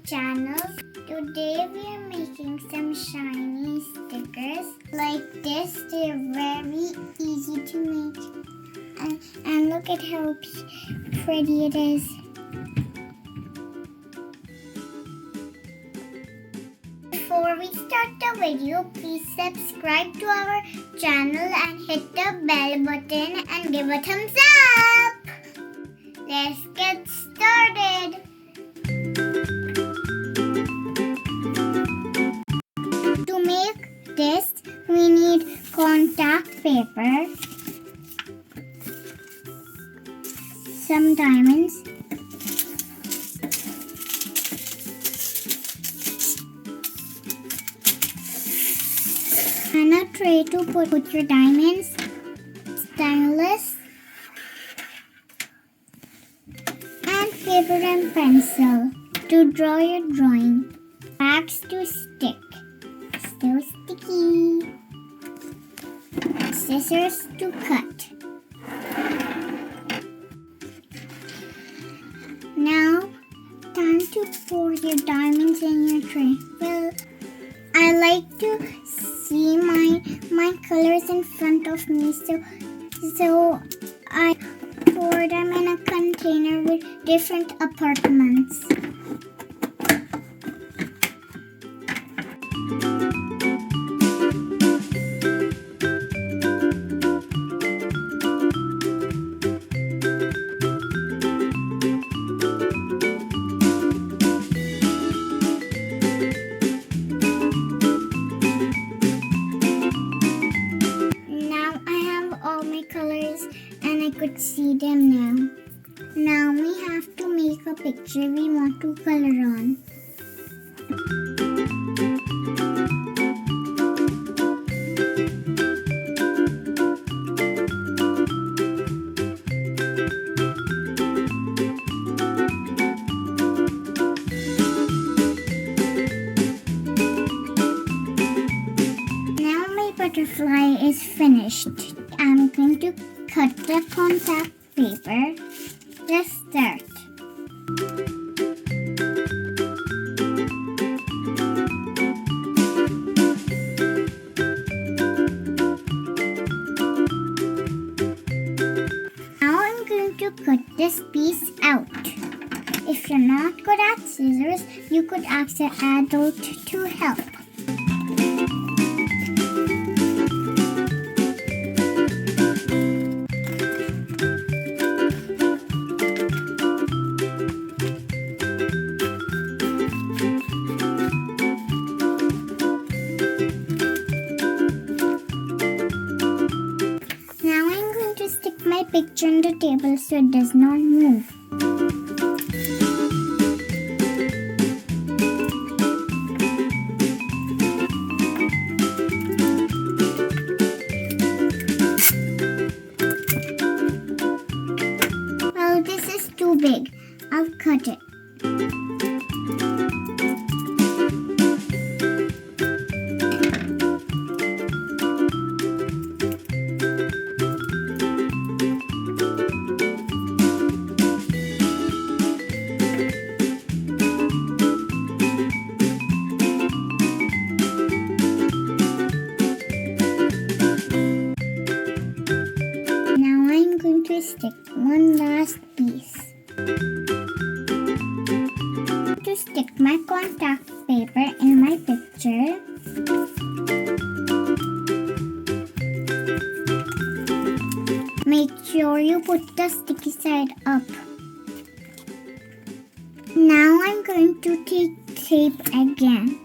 channel. Today we are making some shiny stickers like this. They're very easy to make and look at how pretty it is. Before we start the video, please subscribe to our channel and hit the bell button and give a thumbs up. Let's get started. To make this, we need contact paper, some diamonds, and a tray to put your diamonds, stylus, and paper and pencil to draw your drawing. Wax to stick. Still sticky. Scissors to cut. Now, time to pour your diamonds in your tray. Well, I like to see my colors in front of me, so I pour them in a container with different apartments. Colors and I could see them now. Now we have to make a picture we want to color on. Now my butterfly is finished. I'm going to cut the contact paper. Let's start. Now I'm going to cut this piece out. If you're not good at scissors, you could ask an adult to help. My picture on the table so it does not move. Well, this is too big. I'll cut it. To stick one last piece. To stick my contact paper in my picture. Make sure you put the sticky side up. Now I'm going to take tape again.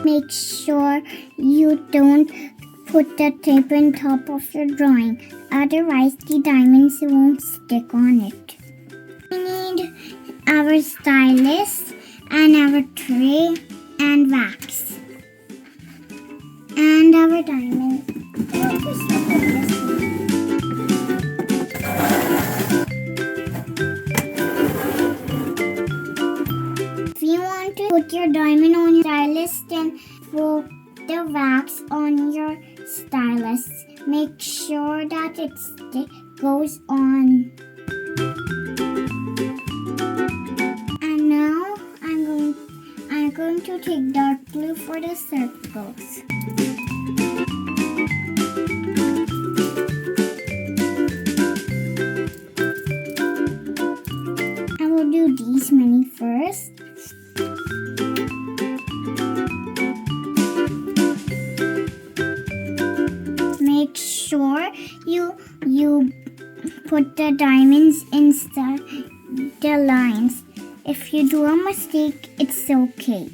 Make sure you don't put the tape on top of your drawing, otherwise the diamonds won't stick on it. We need our stylus and our tray and wax and our diamond. If you want to put your diamond on your stylus, then the wax on your stylus. Make sure that it goes on. And now I'm going to take dark blue for the circles. I will do these many first. Make sure you put the diamonds inside the lines. If you do a mistake, it's okay.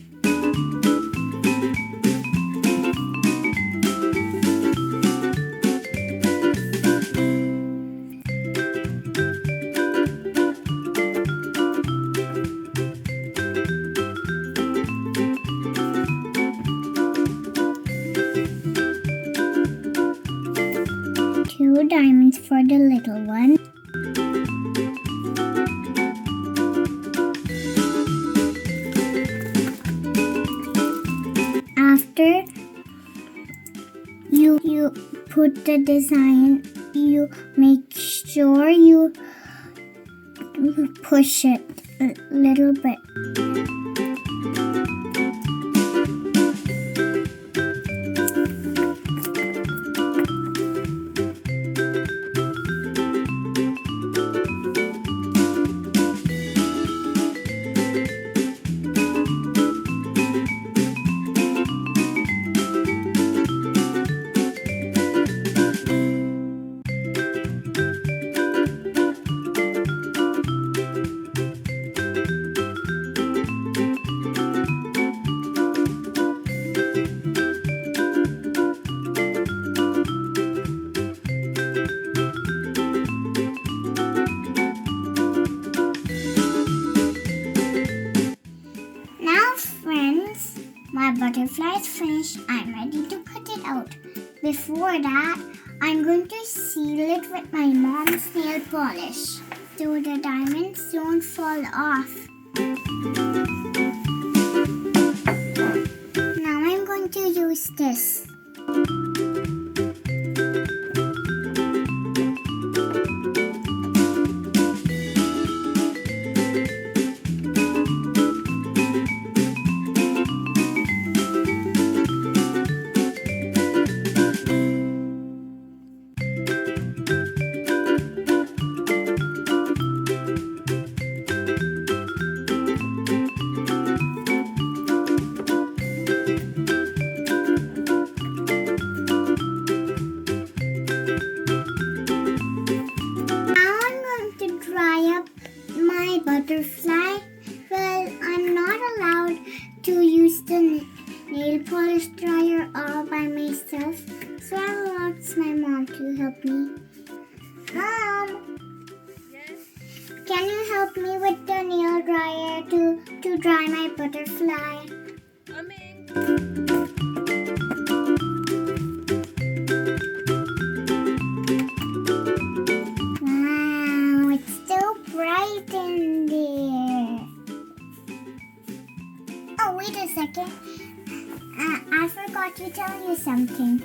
Two diamonds for the little one. After you put the design, you make sure you push it a little bit. My butterfly is finished. I'm ready to cut it out. Before that, I'm going to seal it with my mom's nail polish so the diamonds don't fall off. Now I'm going to use this. Butterfly. Well, I'm not allowed to use the nail polish dryer all by myself, so I will ask my mom to help me. Mom! Yes? Can you help me with the nail dryer to dry my butterfly? Coming! In there. Oh, wait a second. I forgot to tell you something.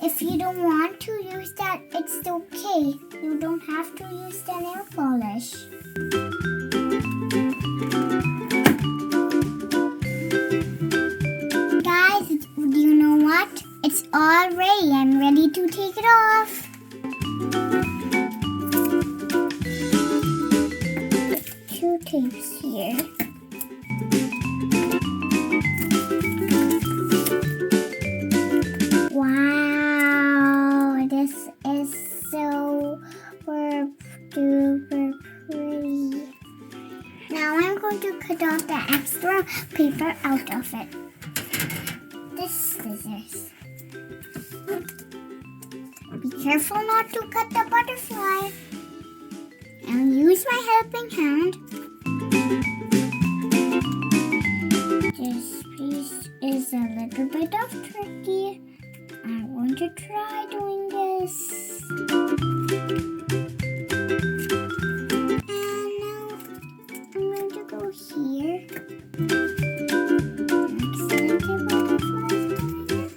If you don't want to use that, it's okay. You don't have to use the nail polish. Guys, you know what? It's all ready. I'm ready to take it off. Two tapes here. Wow, this is so super pretty. Now I'm going to cut off the extra paper out of it. This scissors. Be careful not to cut the butterfly. I'll use my helping hand. This piece is a little bit of tricky. I want to try doing this. And now I'm going to go here. Excellent butterflies doing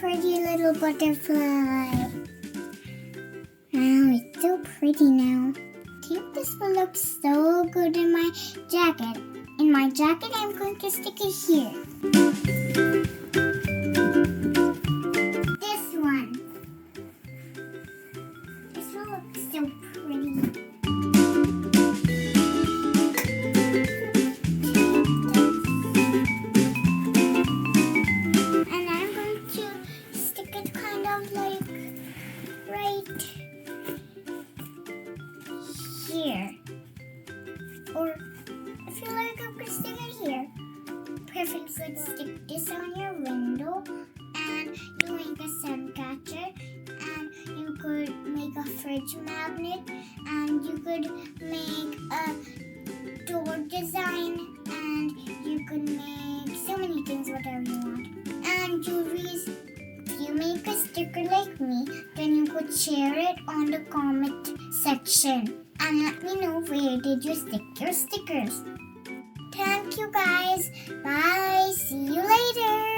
pretty little butterfly. Wow, it's so pretty now. I think this will look so good in my jacket. In my jacket, I'm going to stick it here. This one. This will look so pretty. And I'm going to stick it kind of like right here. Or if you like, I could stick it here. Perfect. You could stick this on your window and you make a sun catcher, and you could make a fridge magnet, and you could make a door design, and you could make so many things, whatever you want. And jewelries, if you make a sticker like me, then you could share it on the comment section. And let me know where did you stick your stickers. Thank you guys. Bye. See you later.